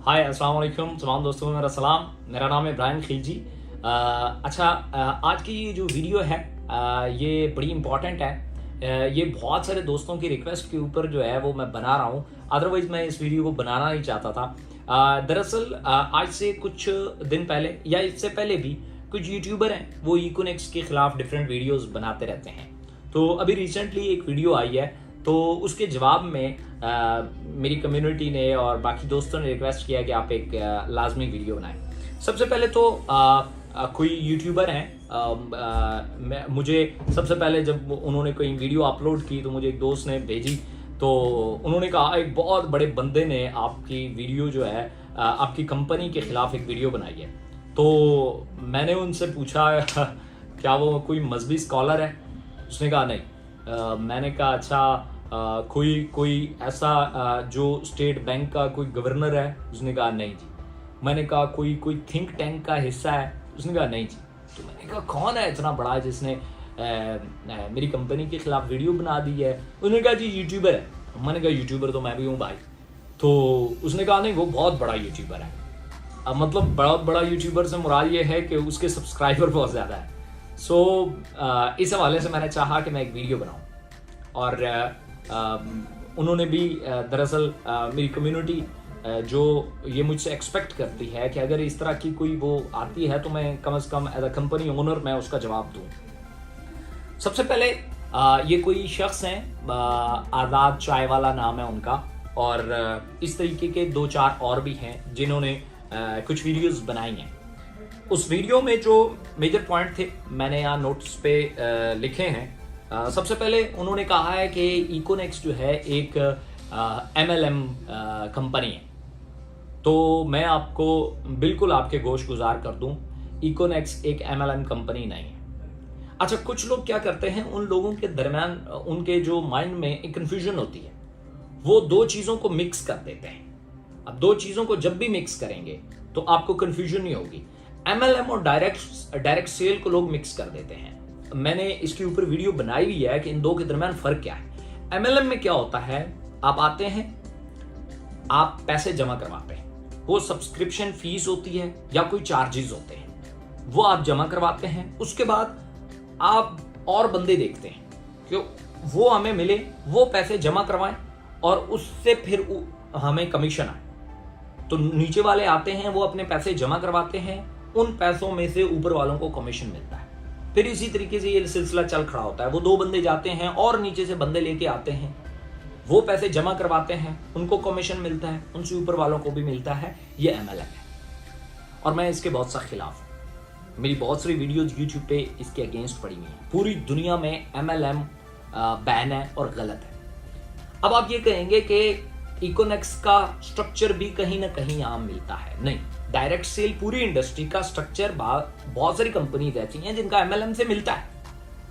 हाय अस्सलाम वालेकुम तमाम दोस्तों को मेरा सलाम। मेरा नाम है इब्राहिम खिलजी। आज की ये जो वीडियो है ये बड़ी इम्पॉर्टेंट है। ये बहुत सारे दोस्तों की रिक्वेस्ट के ऊपर जो है वो मैं बना रहा हूँ, अदरवाइज मैं इस वीडियो को बनाना नहीं चाहता था। दरअसल आज से कुछ दिन पहले या इससे पहले भी कुछ यूट्यूबर हैं वो इकोनेक्स के खिलाफ डिफरेंट वीडियोस बनाते रहते हैं। तो अभी रिसेंटली एक वीडियो आई है, तो उसके जवाब में मेरी कम्युनिटी ने और बाकी दोस्तों ने रिक्वेस्ट किया कि आप एक लाजमी वीडियो बनाएं। सबसे पहले तो कोई यूट्यूबर हैं, मुझे सबसे पहले जब उन्होंने कोई वीडियो अपलोड की तो मुझे एक दोस्त ने भेजी, तो उन्होंने कहा एक बहुत बड़े बंदे ने आपकी वीडियो जो है आपकी कंपनी के खिलाफ एक वीडियो बनाई है। तो मैंने उनसे पूछा क्या वो कोई मजहबी स्कॉलर है? उसने कहा नहीं। मैंने कहा अच्छा कोई ऐसा जो स्टेट बैंक का कोई गवर्नर है? उसने कहा नहीं जी। मैंने कहा कोई थिंक टैंक का हिस्सा है? उसने कहा नहीं जी। तो मैंने कहा कौन है इतना बड़ा जिसने मेरी कंपनी के खिलाफ वीडियो बना दी है? उसने कहा जी यूट्यूबर है। मैंने कहा यूट्यूबर तो मैं भी हूँ भाई। तो उसने कहा नहीं वो बहुत बड़ा यूट्यूबर है। मतलब बहुत बड़ा यूट्यूबर से मुराद ये है कि उसके सब्सक्राइबर बहुत ज़्यादा है। इस हवाले से मैंने चाहा कि मैं एक वीडियो बनाऊं और उन्होंने भी दरअसल मेरी कम्युनिटी जो ये मुझसे एक्सपेक्ट करती है कि अगर इस तरह की कोई वो आती है तो मैं कम से कम एज अ कंपनी ओनर मैं उसका जवाब दूं। सबसे पहले ये कोई शख्स हैं, आज़ाद चाय वाला नाम है उनका, और इस तरीके के 2-4 और भी हैं जिन्होंने कुछ वीडियोस बनाई हैं। उस वीडियो में जो मेजर पॉइंट थे मैंने यहाँ नोट्स पे लिखे हैं। सबसे पहले उन्होंने कहा है कि इकोनेक्स जो है एक MLM कंपनी है। तो मैं आपको बिल्कुल आपके गोश गुजार कर दूं, इकोनेक्स एक MLM कंपनी नहीं है। अच्छा, कुछ लोग क्या करते हैं, उन लोगों के दरमियान उनके जो माइंड में एक कन्फ्यूजन होती है, वो दो चीज़ों को मिक्स कर देते हैं। अब दो चीज़ों को जब भी मिक्स करेंगे तो आपको कन्फ्यूजन नहीं होगी। MLM और डायरेक्ट सेल को लोग मिक्स कर देते हैं। मैंने इसके ऊपर वीडियो बनाई हुई है कि इन दो के दरमियान फर्क क्या है। MLM में क्या होता है, आप आते हैं, आप पैसे जमा करवाते हैं, वो सब्सक्रिप्शन फीस होती है या कोई चार्जेस होते हैं, वो आप जमा करवाते हैं। उसके बाद आप और बंदे देखते हैं कि वो हमें मिले, वो पैसे जमा करवाएं और उससे फिर हमें कमीशन आए। तो नीचे वाले आते हैं, वो अपने पैसे जमा करवाते हैं, उन पैसों में से ऊपर वालों को कमीशन मिलता है। फिर इसी तरीके से ये सिलसिला चल खड़ा होता है। वो दो बंदे जाते हैं और नीचे से बंदे लेके आते हैं, वो पैसे जमा करवाते हैं, उनको कमीशन मिलता है, उनसे ऊपर वालों को भी मिलता है। ये MLM है और मैं इसके बहुत सख्त खिलाफ हूँ। मेरी बहुत सारी वीडियोज यूट्यूब पे इसके अगेंस्ट पड़ी हुई हैं। पूरी दुनिया में MLM बैन है और गलत है। अब आप ये कहेंगे कि इकोनेक्स का स्ट्रक्चर भी कहीं ना कहीं यहाँ मिलता है। नहीं, डायरेक्ट सेल पूरी इंडस्ट्री का स्ट्रक्चर बहुत सारी कंपनीज ऐसी हैं जिनका MLM से मिलता है।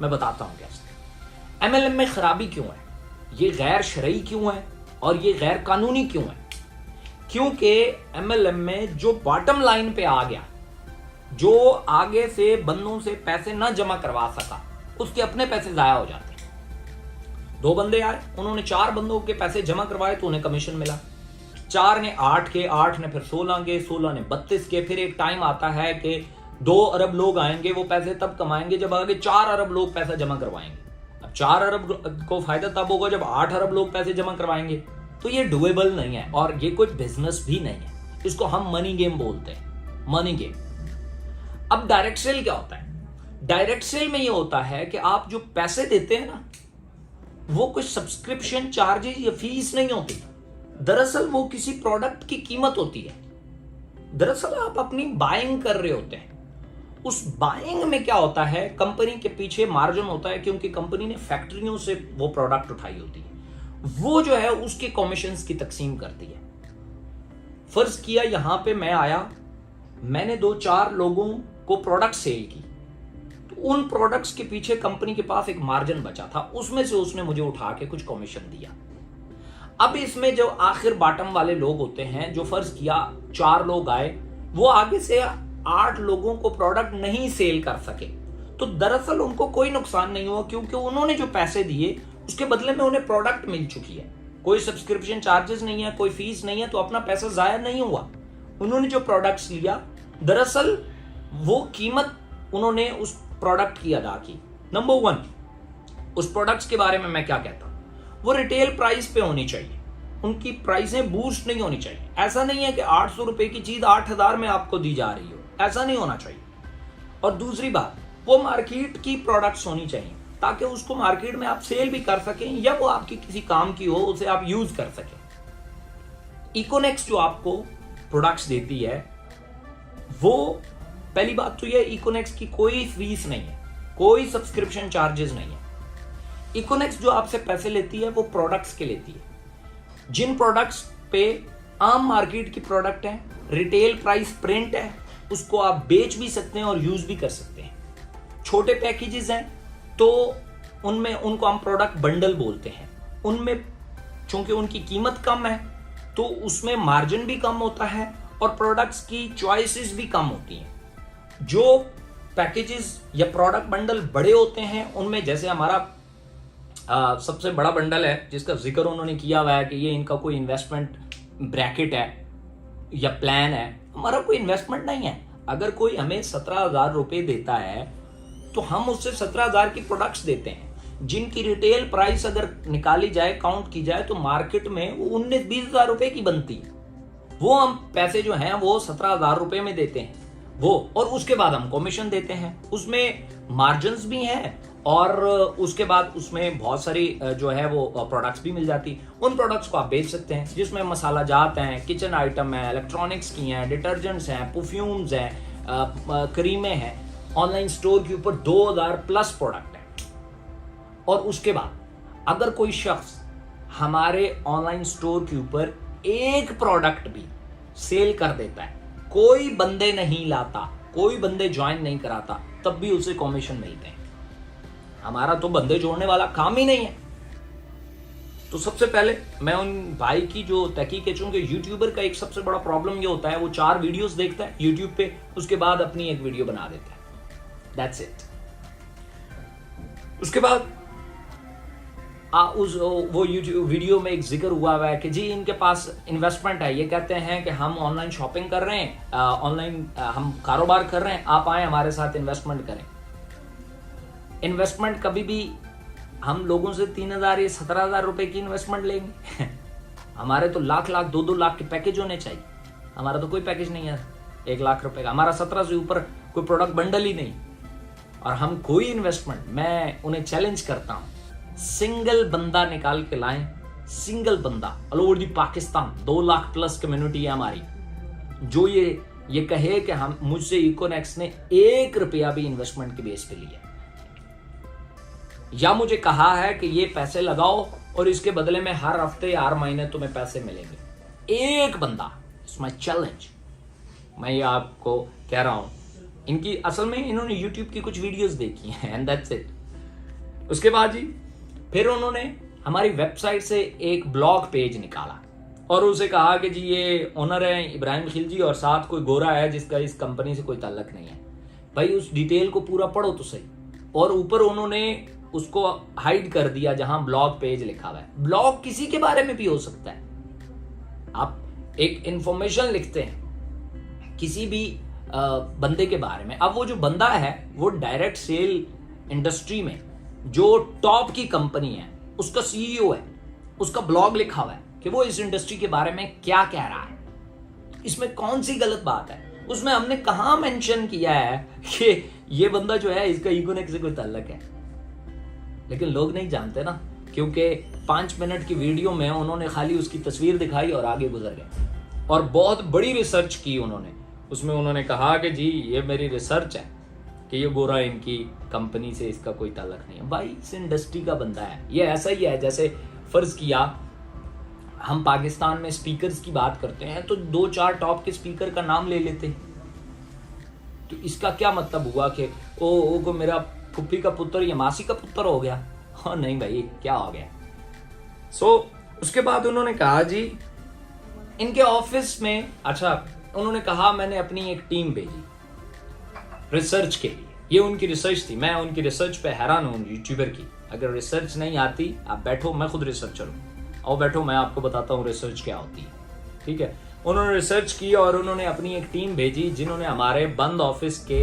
मैं बताता हूँ कैसे। MLM में खराबी क्यों है, ये गैर शरई क्यों है और ये गैर कानूनी क्यों है? क्योंकि MLM में जो बॉटम लाइन पे आ गया, जो आगे से बंदों से पैसे ना जमा करवा सका, उसके अपने पैसे जाया हो जाते हैं। 2 बंदे आए, उन्होंने 4 बंदों के पैसे जमा करवाए तो उन्हें कमीशन मिला। 4 ने 8 के, 8 ने फिर 16 के, 16 ने 32 के। फिर एक टाइम आता है कि 2 अरब लोग आएंगे, वो पैसे तब कमाएंगे जब आगे 4 अरब लोग पैसा जमा करवाएंगे। अब 4 अरब को फायदा तब होगा जब 8 अरब लोग पैसे जमा करवाएंगे। तो ये डुएबल नहीं है और ये कोई बिजनेस भी नहीं है। इसको हम मनी गेम बोलते हैं, मनी गेम। अब डायरेक्ट सेल क्या होता है? डायरेक्ट सेल में ये होता है कि आप जो पैसे देते हैं ना, वो कुछ सब्सक्रिप्शन चार्जेस या फीस नहीं होती। दरअसल वो किसी प्रोडक्ट की कीमत होती है। दरअसल आप अपनी बाइंग कर रहे होते हैं। उस बाइंग में क्या होता है, कंपनी के पीछे मार्जिन होता है, क्योंकि कंपनी ने फैक्ट्रियों से वो प्रोडक्ट उठाई होती है। वो जो है उसके कमीशंस की तकसीम करती है। फर्ज किया यहां पे मैं आया, मैंने 2-4 लोगों को प्रोडक्ट सेल की, तो उन प्रोडक्ट्स के पीछे कंपनी के पास एक मार्जिन बचा था, उसमें से उसने मुझे उठा के कुछ कमीशन दिया। अब इसमें जो आखिर बॉटम वाले लोग होते हैं, जो फर्ज किया 4 लोग आए, वो आगे से 8 लोगों को प्रोडक्ट नहीं सेल कर सके, तो दरअसल उनको कोई नुकसान नहीं हुआ, क्योंकि उन्होंने जो पैसे दिए उसके बदले में उन्हें प्रोडक्ट मिल चुकी है। कोई सब्सक्रिप्शन चार्जेस नहीं है, कोई फीस नहीं है, तो अपना पैसा जाया नहीं हुआ। उन्होंने जो प्रोडक्ट्स लिया, दरअसल वो कीमत उन्होंने उस प्रोडक्ट की अदा की। नंबर 1, उस प्रोडक्ट्स के बारे में मैं क्या कहता हूं, वो रिटेल प्राइस पे होनी चाहिए, उनकी प्राइसें बूस्ट नहीं होनी चाहिए। ऐसा नहीं है कि 800 रुपए की चीज 8000 में आपको दी जा रही हो, ऐसा नहीं होना चाहिए। और दूसरी बात, वो मार्केट की प्रोडक्ट्स होनी चाहिए ताकि उसको मार्केट में आप सेल भी कर सकें या वो आपकी किसी काम की हो, उसे आप यूज कर सकें। इकोनेक्स जो आपको प्रोडक्ट्स देती है, वो पहली बात तो ये, इकोनेक्स की कोई फीस नहीं है, कोई सब्सक्रिप्शन चार्जेस नहीं है। इकोनेक्स जो आपसे पैसे लेती है वो प्रोडक्ट्स के लेती है। जिन प्रोडक्ट्स पे आम मार्केट की प्रोडक्ट है, रिटेल प्राइस प्रिंट है, उसको आप बेच भी सकते हैं और यूज भी कर सकते हैं। छोटे पैकेजेस हैं तो उनमें उनको हम प्रोडक्ट बंडल बोलते हैं। उनमें चूंकि उनकी कीमत कम है तो उसमें मार्जिन भी कम होता है और प्रोडक्ट्स की चॉइसेस भी कम होती हैं। जो पैकेजेस या प्रोडक्ट बंडल बड़े होते हैं उनमें, जैसे हमारा सबसे बड़ा बंडल है जिसका जिक्र उन्होंने किया हुआ है कि ये इनका कोई इन्वेस्टमेंट ब्रैकेट है या प्लान है, हमारा कोई इन्वेस्टमेंट नहीं है। अगर कोई हमें 17,000 रुपए देता है तो हम उससे 17,000 की प्रोडक्ट्स देते हैं जिनकी रिटेल प्राइस अगर निकाली जाए, काउंट की जाए तो मार्केट में वो 19-20 हजार रुपए की बनती है। वो हम पैसे जो हैं वो 17,000 रुपए में देते हैं वो, और उसके बाद हम कमीशन देते हैं। उसमें मार्जिन्स भी हैं और उसके बाद उसमें बहुत सारी जो है वो प्रोडक्ट्स भी मिल जाती। उन प्रोडक्ट्स को आप बेच सकते हैं जिसमें मसाला जात हैं, किचन आइटम है, इलेक्ट्रॉनिक्स की हैं, डिटर्जेंट्स हैं, परफ्यूम्स हैं, क्रीमें हैं। ऑनलाइन स्टोर के ऊपर 2000 प्लस प्रोडक्ट है। और उसके बाद अगर कोई शख्स हमारे ऑनलाइन स्टोर के ऊपर एक प्रोडक्ट भी सेल कर देता है, कोई बंदे नहीं लाता, कोई बंदे ज्वाइन नहीं कराता, तब भी उसे कमीशन मिलते हैं। हमारा तो बंदे जोड़ने वाला काम ही नहीं है। तो सबसे पहले मैं उन भाई की जो तहकीक है, चूंकि यूट्यूबर का एक सबसे बड़ा प्रॉब्लम ये होता है, वो 4 वीडियोस देखता है यूट्यूब पे, उसके बाद अपनी एक वीडियो बना देता है, दैट्स इट। उसके बाद वो यूट्यूब वीडियो में एक जिक्र हुआ है कि जी इनके पास इन्वेस्टमेंट है, ये कहते हैं कि हम ऑनलाइन शॉपिंग कर रहे हैं, ऑनलाइन हम कारोबार कर रहे हैं, आप आए हमारे साथ इन्वेस्टमेंट करें। इन्वेस्टमेंट कभी भी हम लोगों से 3,000 या 17,000 रुपए की इन्वेस्टमेंट लेंगे? हमारे तो लाख 2-2 लाख के पैकेज होने चाहिए। हमारा तो कोई पैकेज नहीं है 1 लाख रुपए का, हमारा 17 से ऊपर कोई प्रोडक्ट बंडल ही नहीं। और हम कोई इन्वेस्टमेंट, मैं उन्हें चैलेंज करता हूं, सिंगल बंदा निकाल के लाएं, सिंगल बंदा all over the Pakistan, 2 lakh plus community है हमारी, जो ये कहे कि हम मुझसे इकोनेक्स ने 1 रुपया भी इन्वेस्टमेंट के बेस पे लिया, या मुझे कहा है कि ये पैसे लगाओ और इसके बदले में हर हफ्ते या हर महीने तुम्हें पैसे मिलेंगे। एक बंदा, इट्स माय चैलेंज। मैं ये आपको कह रहा हूं, इनकी असल में इन्होंने यूट्यूब की कुछ वीडियोस देखी हैं एंड दैट्स इट। उसके बाद जी फिर उन्होंने हमारी वेबसाइट से एक ब्लॉग पेज निकाला और उसे कहा कि जी ये ओनर है इब्राहिम खिलजी और साथ कोई गोरा है जिसका इस कंपनी से कोई ताल्लुक नहीं है। भाई उस डिटेल को पूरा पढ़ो तो सही। और ऊपर उन्होंने उसको हाइड कर दिया जहां ब्लॉग पेज लिखा हुआ है। ब्लॉग किसी के बारे में भी हो सकता है, आप एक इंफॉर्मेशन लिखते हैं किसी भी बंदे के बारे में। अब वो जो बंदा है वो डायरेक्ट सेल इंडस्ट्री में जो टॉप की कंपनी है उसका सीईओ है, उसका ब्लॉग लिखा हुआ है कि वो इस इंडस्ट्री के बारे में क्या कह रहा है। इसमें कौन सी गलत बात है? उसमें हमने कहां मेंशन किया है कि ये बंदा जो है इसका इकोनेक्स से कोई ताल्लुक है? लेकिन लोग नहीं जानते ना, क्योंकि 5 मिनट की वीडियो में उन्होंने खाली उसकी तस्वीर दिखाई और आगे गुजर गए। और बहुत बड़ी रिसर्च की उन्होंने, उसमें उन्होंने कहा कि जी ये मेरी रिसर्च है कि ये गोरा इनकी कंपनी से इसका कोई ताल्लुक नहीं है। भाई इस इंडस्ट्री का बंदा है। ये ऐसा ही है जैसे फर्ज किया हम पाकिस्तान में स्पीकर्स की बात करते हैं तो 2-4 टॉप के स्पीकर का नाम ले लेते हैं, तो इसका क्या मतलब हुआ कि को मेरा फुफ्फी का पुत्र या मासी का पुत्र हो गया? हाँ नहीं भाई, क्या हो गया? उसके बाद उन्होंने कहा जी इनके ऑफिस में, अच्छा उन्होंने कहा मैंने अपनी एक टीम भेजी रिसर्च के लिए। ये उनकी रिसर्च थी। मैं उनकी रिसर्च पे हैरान हूँ यूट्यूबर की। अगर रिसर्च नहीं आती, आप बैठो, मैं खुद रिसर्चर हूँ, और बैठो मैं आपको बताता हूँ रिसर्च क्या होती है। ठीक है, उन्होंने रिसर्च की और उन्होंने अपनी एक टीम भेजी जिन्होंने हमारे बंद ऑफिस के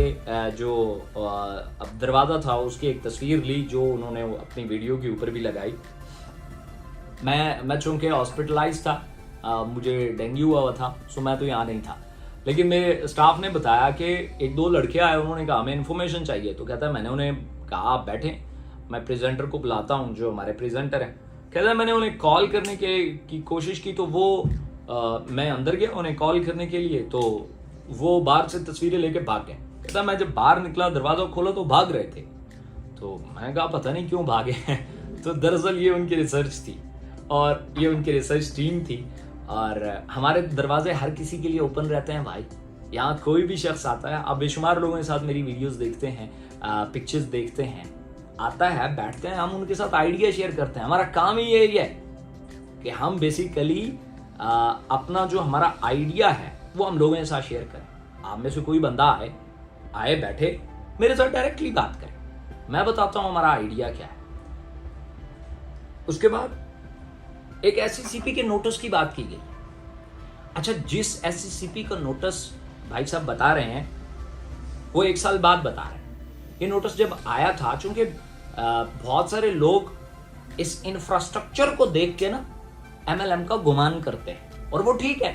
जो अब दरवाज़ा था उसकी एक तस्वीर ली, जो उन्होंने अपनी वीडियो के ऊपर भी लगाई। मैं चूंकि हॉस्पिटलाइज था, मुझे डेंगू हुआ था, सो मैं तो यहाँ नहीं था, लेकिन मेरे स्टाफ ने बताया कि एक दो लड़के आए, उन्होंने कहा हमें इन्फॉर्मेशन चाहिए। तो कहता है मैंने उन्हें कहा आप बैठें, मैं प्रेजेंटर को बुलाता हूँ, जो हमारे प्रेजेंटर हैं। कहता है मैंने उन्हें कॉल करने की कोशिश की, तो वो मैं अंदर गया उन्हें कॉल करने के लिए, तो वो बाहर से तस्वीरें लेके भाग गए। कहता मैं जब बाहर निकला, दरवाजा खोला तो भाग रहे थे। तो मैंने कहा पता नहीं क्यों भागे हैं। तो दरअसल ये उनकी रिसर्च थी और ये उनकी रिसर्च टीम थी। और हमारे दरवाजे हर किसी के लिए ओपन रहते हैं भाई, यहाँ कोई भी शख्स आता है। आप बेशुमार लोगों के साथ मेरी वीडियोस देखते हैं, पिक्चर्स देखते हैं, आता है, बैठते हैं, हम उनके साथ आइडिया शेयर करते हैं। हमारा काम ही यही है कि हम बेसिकली अपना जो हमारा आइडिया है वो हम लोगों के साथ शेयर करें। आप में से कोई बंदा आए बैठे मेरे साथ डायरेक्टली बात करें, मैं बताता हूं हमारा आइडिया क्या है। उसके बाद एक एससीसीपी के नोटिस की बात की गई। अच्छा, जिस एससीसीपी का नोटिस भाई साहब बता रहे हैं वो 1 साल बाद बता रहे हैं। ये नोटिस जब आया था, चूंकि बहुत सारे लोग इस इंफ्रास्ट्रक्चर को देख के ना एमएलएम का गुमान करते हैं, और वो ठीक है,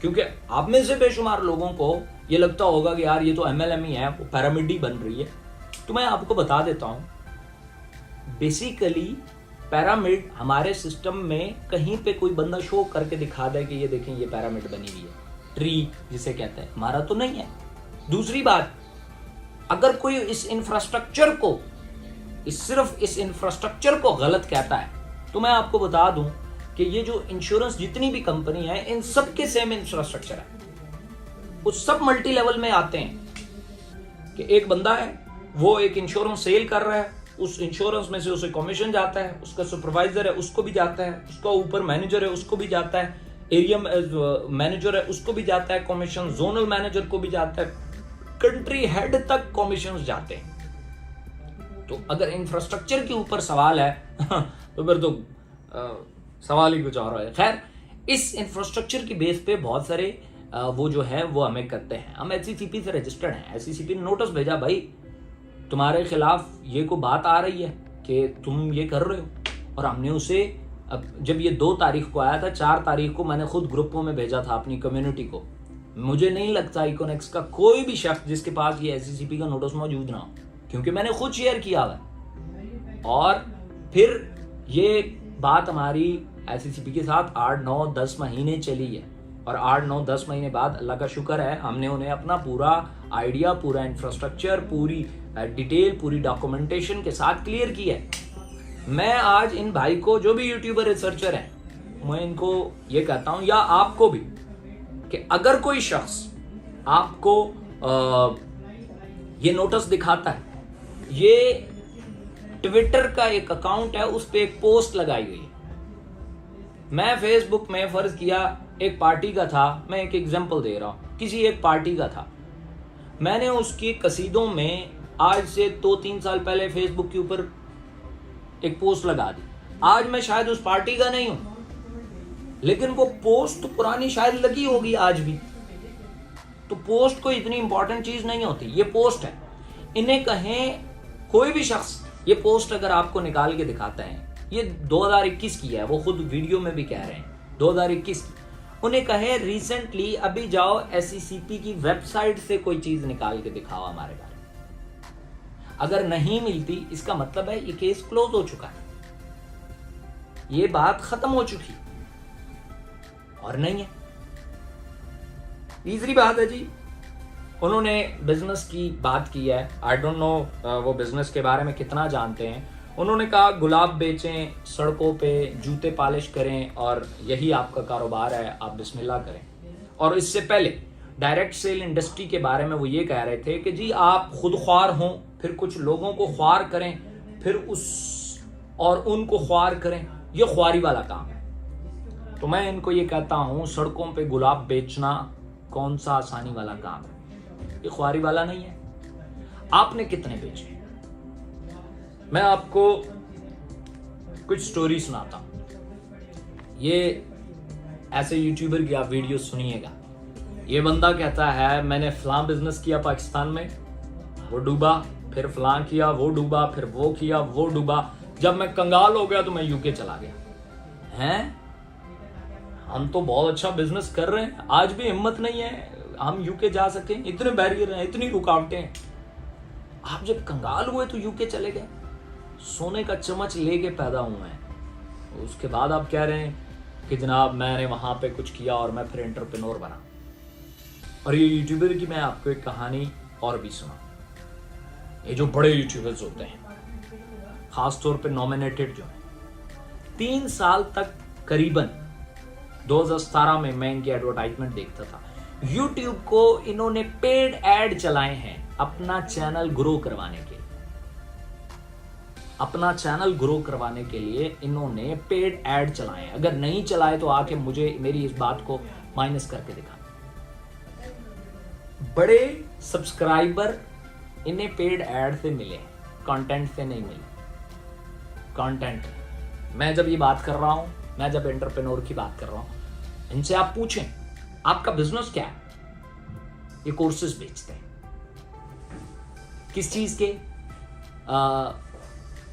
क्योंकि आप में से बेशुमार लोगों को ये लगता होगा कि यार ये तो एमएलएम ही है, वो पिरामिड ही बन रही है। तो मैं आपको बता देता हूं, बेसिकली पिरामिड हमारे सिस्टम में कहीं पे कोई बंदा शो करके दिखा दे कि ये देखें ये पिरामिड बनी हुई है, ट्री जिसे कहते हैं, हमारा तो नहीं है। दूसरी बात, अगर कोई इस इंफ्रास्ट्रक्चर को सिर्फ इस इंफ्रास्ट्रक्चर को गलत कहता है, तो मैं आपको बता दूं कि ये जो इंश्योरेंस जितनी भी कंपनी है, इन सब के सेम इंफ्रास्ट्रक्चर है। उस सब मल्टी लेवल में आते हैं कि एक बंदा है, वो एक इंश्योरेंस सेल कर रहा है, उस इंश्योरेंस में से उसे कमीशन जाता है, उसका सुपरवाइजर है उसको भी जाता है, उसका ऊपर मैनेजर है उसको भी जाता है, एरिया मैनेजर है उसको भी जाता है कमीशन, जोनल मैनेजर को भी जाता है, कंट्री हेड तक कमीशन जाते हैं। तो अगर इंफ्रास्ट्रक्चर के ऊपर सवाल है तो फिर तो सवाल ही कुछ और है। खैर, इस इंफ्रास्ट्रक्चर की बेस पे बहुत सारे वो जो है वो हमें करते हैं। हम एससीसीपी से रजिस्टर्ड हैं, एससीसीपी ने नोटिस भेजा, भाई तुम्हारे खिलाफ ये को बात आ रही है कि तुम ये कर रहे हो। और हमने उसे, अब जब ये 2 तारीख को आया था, 4 तारीख को मैंने खुद ग्रुपों में भेजा था अपनी कम्युनिटी को। मुझे नहीं लगता इकोनेक्स का कोई भी शख्स जिसके पास ये एससीसीपी का नोटिस मौजूद ना हो, क्योंकि मैंने खुद शेयर किया हुआ। और फिर ये बात हमारी एससीसीपी के साथ 8, 9, 10 महीने चली है, और 8, 9, 10 महीने बाद अल्लाह का शुक्र है हमने उन्हें अपना पूरा आइडिया, पूरा इंफ्रास्ट्रक्चर, पूरी डिटेल, पूरी डॉक्यूमेंटेशन के साथ क्लियर किया है। मैं आज इन भाई को, जो भी यूट्यूबर रिसर्चर हैं, मैं इनको ये कहता हूं, या आपको भी, कि अगर कोई शख्स आपको ये नोटिस दिखाता है, ये ट्विटर का एक अकाउंट है, उस पर एक पोस्ट लगाई हुई है। मैं फेसबुक में फर्ज किया एक पार्टी का था, मैं एक एग्जांपल दे रहा हूं, किसी एक पार्टी का था, मैंने उसकी कसीदों में आज से 2-3 साल पहले फेसबुक के ऊपर एक पोस्ट लगा दी। आज मैं शायद उस पार्टी का नहीं हूं, लेकिन वो पोस्ट तो पुरानी शायद लगी होगी आज भी। तो पोस्ट कोई इतनी इंपॉर्टेंट चीज नहीं होती, ये पोस्ट है। इन्हें कहें कोई भी शख्स ये पोस्ट अगर आपको निकाल के दिखाता है, ये 2021 की है, वो खुद वीडियो में भी कह रहे हैं 2021 की, उन्हें कहे रिसेंटली अभी जाओ एससीसीपी की वेबसाइट से कोई चीज निकाल के दिखाओ हमारे बारे में। अगर नहीं मिलती, इसका मतलब है ये केस क्लोज हो चुका है, ये बात खत्म हो चुकी, और नहीं है। तीसरी बात है जी, उन्होंने बिजनेस की बात की है। आई डोंट नो वो बिजनेस के बारे में कितना जानते हैं। उन्होंने कहा गुलाब बेचें, सड़कों पे जूते पॉलिश करें, और यही आपका कारोबार है, आप बिस्मिल्लाह करें। और इससे पहले डायरेक्ट सेल इंडस्ट्री के बारे में वो ये कह रहे थे कि जी आप खुद ख्वार हों, फिर कुछ लोगों को ख्वार करें, फिर उनको ख्वार करें, ये ख्वारी वाला काम है। तो मैं इनको ये कहता हूं, सड़कों पे गुलाब बेचना कौन सा आसानी वाला काम है, ये ख्वारी वाला नहीं है। आपने कितने बेचे? मैं आपको कुछ स्टोरी सुनाता हूं। ये ऐसे यूट्यूबर की आप वीडियो सुनिएगा। ये बंदा कहता है मैंने फलां बिजनेस किया पाकिस्तान में, वो डूबा, फिर फलां किया, वो डूबा, फिर वो किया, वो डूबा, जब मैं कंगाल हो गया तो मैं यूके चला गया। हैं, हम तो बहुत अच्छा बिजनेस कर रहे हैं, आज भी हिम्मत नहीं है हम यूके जा सके, इतने बैरियर हैं, इतनी रुकावटें हैं। आप जब कंगाल हुए तो यूके चले गए, सोने का चम्मच लेके पैदा हुए हैं, उसके बाद आप कह रहे हैं कि जनाब मैंने वहां पे कुछ किया और मैं फिर एंटरप्रेन्योर बना। और ये यूट्यूबर की मैं आपको एक कहानी और भी सुना। ये जो बड़े यूट्यूबर्स होते हैं, खासतौर पे नॉमिनेटेड जो है, 3 साल तक करीबन 2017 में मैं इनकी एडवर्टाइजमेंट देखता था। यूट्यूब को इन्होंने पेड एड चलाए हैं अपना चैनल ग्रो करवाने के लिए। अपना चैनल ग्रो करवाने के लिए इन्होंने पेड एड चलाए हैं। अगर नहीं चलाए तो आके मुझे मेरी इस बात को माइनस करके दिखा। बड़े सब्सक्राइबर इन्हें पेड एड से मिले, कंटेंट से नहीं मिले। कंटेंट, मैं जब ये बात कर रहा हूं, मैं जब एंटरप्रेन्योर की बात कर रहा हूं, इनसे आप पूछें आपका बिजनेस क्या है? ये कोर्सेज बेचते हैं। किस चीज के?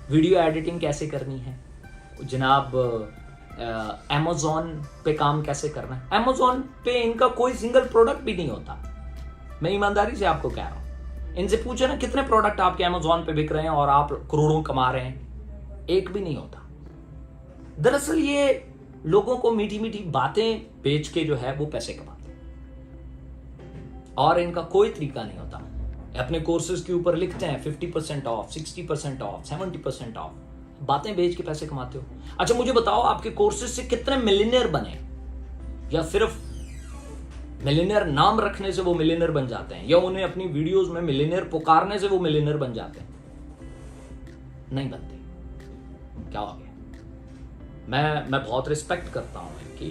वीडियो एडिटिंग कैसे करनी है जनाब, अमेज़ॉन पे काम कैसे करना है। अमेज़ॉन पे इनका कोई सिंगल प्रोडक्ट भी नहीं होता, मैं ईमानदारी से आपको कह रहा हूं। इनसे पूछे ना कितने प्रोडक्ट आपके अमेज़ॉन पे बिक रहे हैं और आप करोड़ों कमा रहे हैं, एक भी नहीं होता। दरअसल ये लोगों को मीठी मीठी बातें बेच के जो है वो पैसे कमाते हैं और इनका कोई तरीका नहीं होता। अपने कोर्सेज के ऊपर लिखते हैं 50% ऑफ, 60% ऑफ, 70% ऑफ, बातें बेच के पैसे कमाते हो। अच्छा मुझे बताओ आपके कोर्सेज से कितने मिलियनेयर बने, या सिर्फ मिलियनेयर नाम रखने से वो मिलियनेयर बन जाते हैं, या उन्हें अपनी वीडियोस में मिलियनेयर पुकारने से वो मिलियनेयर बन जाते हैं? नहीं बनते। क्या हो गया? मैं बहुत रिस्पेक्ट करता हूं कि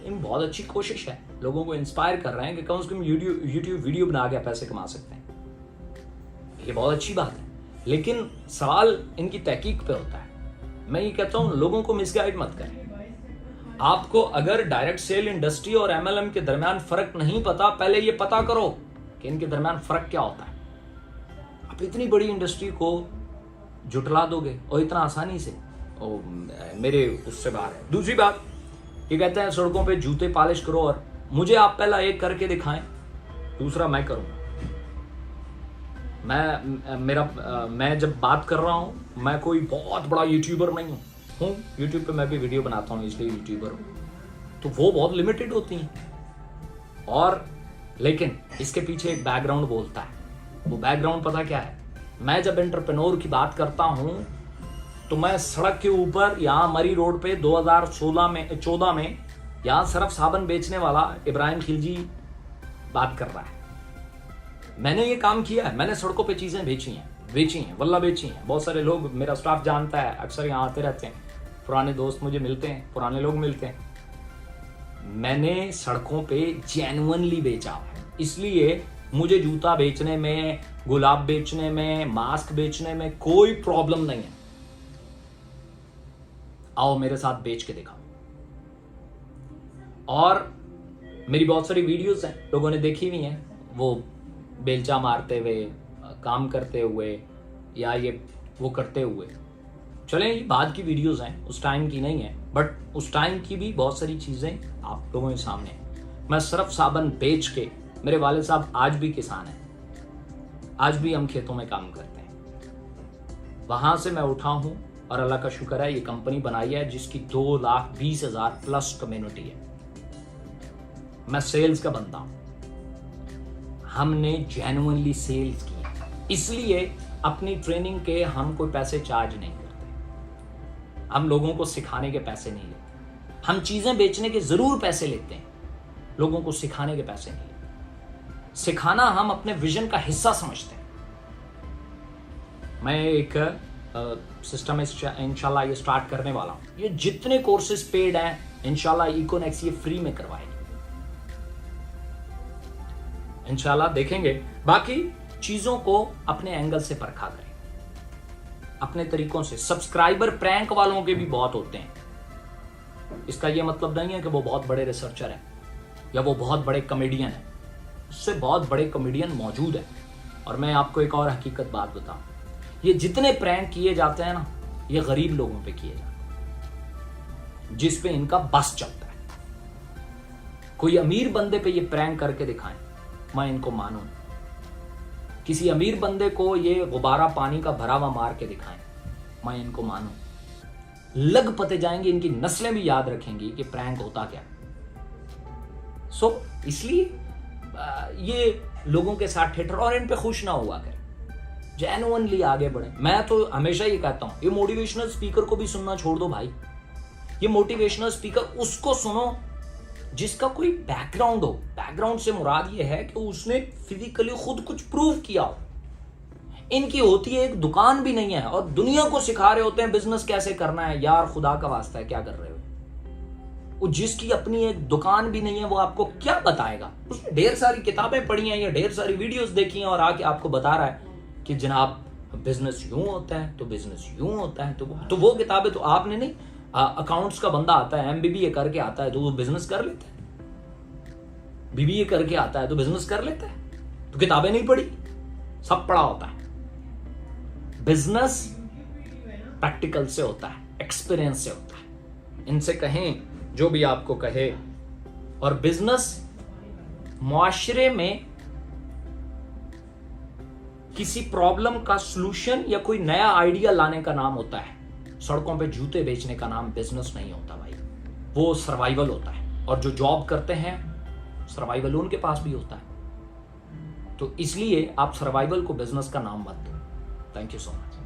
इन बहुत अच्छी कोशिश है, लोगों को इंस्पायर कर रहे हैं कि कम से कम यूट्यूब वीडियो बना के पैसे कमा सकते हैं, ये बहुत अच्छी बात है। लेकिन सवाल इनकी तहकीक पे होता है। मैं ये कहता हूं लोगों को मिसगाइड मत करें। आपको अगर डायरेक्ट सेल इंडस्ट्री और एमएलएम के दरमियान फर्क नहीं पता, पहले ये पता करो कि इनके दरमियान फर्क क्या होता है। आप इतनी बड़ी इंडस्ट्री को जुटला दोगे और इतना आसानी से, मेरे उससे बाहर है। दूसरी बात, ये कहते हैं सड़कों पे जूते पॉलिश करो, और मुझे आप पहला एक करके दिखाएं, दूसरा मैं करूंगा। मैं जब बात कर रहा हूं, मैं कोई बहुत बड़ा यूट्यूबर नहीं हूं। यूट्यूब पे मैं भी वीडियो बनाता हूं इसलिए यूट्यूबर हूं, तो वो बहुत लिमिटेड होती हैं। और लेकिन इसके पीछे एक बैकग्राउंड बोलता है। वो बैकग्राउंड पता क्या है? मैं जब एंटरप्रेन्योर की बात करता हूं तो मैं सड़क के ऊपर यहां मरी रोड पे 2014 में यहां सर्फ साबन बेचने वाला इब्राहिम खिलजी बात कर रहा है। मैंने ये काम किया है, मैंने सड़कों पे चीजें बेची हैं, वल्ला बेची हैं। बहुत सारे लोग, मेरा स्टाफ जानता है, अक्सर यहाँ आते रहते हैं, पुराने दोस्त मुझे मिलते हैं, पुराने लोग मिलते हैं। मैंने सड़कों पे जेन्युइनली बेचा है, इसलिए मुझे जूता बेचने में, गुलाब बेचने में, मास्क बेचने में कोई प्रॉब्लम नहीं है। आओ मेरे साथ बेच के दिखाओ। और मेरी बहुत सारी वीडियोस हैं, लोगों ने देखी हुई हैं, वो बेलचा मारते हुए, काम करते हुए, या ये वो करते हुए। चलें, ये बाद की वीडियोस हैं, उस टाइम की नहीं है, बट उस टाइम की भी बहुत सारी चीजें आप लोगों के सामने हैं। मैं सर्फ साबन बेच के, मेरे वाले साहब आज भी किसान हैं, आज भी हम खेतों में काम करते हैं। वहां से मैं उठा हूं और अल्लाह का शुक्र है ये कंपनी बनाई है जिसकी 2,20,000 प्लस कम्युनिटी है। मैं सेल्स का बंदा हूं, हमने जेन्युइनली सेल्स की, इसलिए अपनी ट्रेनिंग के हम कोई पैसे चार्ज नहीं करते। हम लोगों को सिखाने के पैसे नहीं लेते। हम चीजें बेचने के जरूर पैसे लेते हैं, लोगों को सिखाने के पैसे नहीं लेते। सिखाना हम अपने विजन का हिस्सा समझते हैं। मैं एक सिस्टम इंशाल्लाह ये स्टार्ट करने वाला हूं। ये जितने कोर्सेज पेड हैं इंशाल्लाह इकोनेक्स ये फ्री में करवाएगी। इंशाल्लाह देखेंगे। बाकी चीजों को अपने एंगल से परखा करें, अपने तरीकों से। सब्सक्राइबर प्रैंक वालों के भी बहुत होते हैं, इसका ये मतलब नहीं है कि वो बहुत बड़े रिसर्चर है या वो बहुत बड़े कॉमेडियन है। उससे बहुत बड़े कॉमेडियन मौजूद है। और मैं आपको एक और हकीकत बात बताऊं, ये जितने प्रैंक किए जाते हैं ना, ये गरीब लोगों पे किए जाते हैं जिस पे इनका बस चलता है। कोई अमीर बंदे पे ये प्रैंक करके दिखाएं, मैं इनको मानूं। किसी अमीर बंदे को ये गुब्बारा पानी का भरा हुआ मार के दिखाएं, मैं इनको मानूं। लग पते जाएंगे, इनकी नस्लें भी याद रखेंगी कि प्रैंक होता क्या। सो इसलिए ये लोगों के साथ थिएटर, और इन पे खुश ना हुआ करें, जेन्युइनली आगे बढ़े। मैं तो हमेशा ये कहता हूं, ये मोटिवेशनल स्पीकर को भी सुनना छोड़ दो भाई। ये मोटिवेशनल स्पीकर उसको सुनो जिसका कोई बैकग्राउंड हो। बैकग्राउंड से मुराद ये है कि उसने फिजिकली खुद कुछ प्रूव किया हो। इनकी होती है एक दुकान भी नहीं है और दुनिया को सिखा रहे होते हैं बिजनेस कैसे करना है। यार खुदा का वास्ता है, क्या कर रहे हो? वो जिसकी अपनी एक दुकान भी नहीं है वो आपको क्या बताएगा? उसने ढेर सारी किताबें पढ़ी हैं या ढेर सारी वीडियोस देखी हैं और आके आपको बता रहा है कि जनाब बिजनेस यूं होता है तो बिजनेस यूं होता है। तो वो किताबें तो आपने नहीं, अकाउंट्स का बंदा आता है, एमबीबीए करके आता है तो वो बिजनेस कर लेता है। बीबीए करके आता है तो बिजनेस कर लेता है। तो किताबें नहीं पढ़ी, सब पढ़ा होता है। बिजनेस प्रैक्टिकल से होता है, एक्सपीरियंस से होता है। इनसे कहें जो भी आपको कहे। और बिजनेस मुआशरे में किसी प्रॉब्लम का सलूशन या कोई नया आइडिया लाने का नाम होता है। सड़कों पे जूते बेचने का नाम बिजनेस नहीं होता भाई, वो सर्वाइवल होता है। और जो जॉब करते हैं सर्वाइवल उनके पास भी होता है। तो इसलिए आप सर्वाइवल को बिजनेस का नाम मत दो। Thank you so much.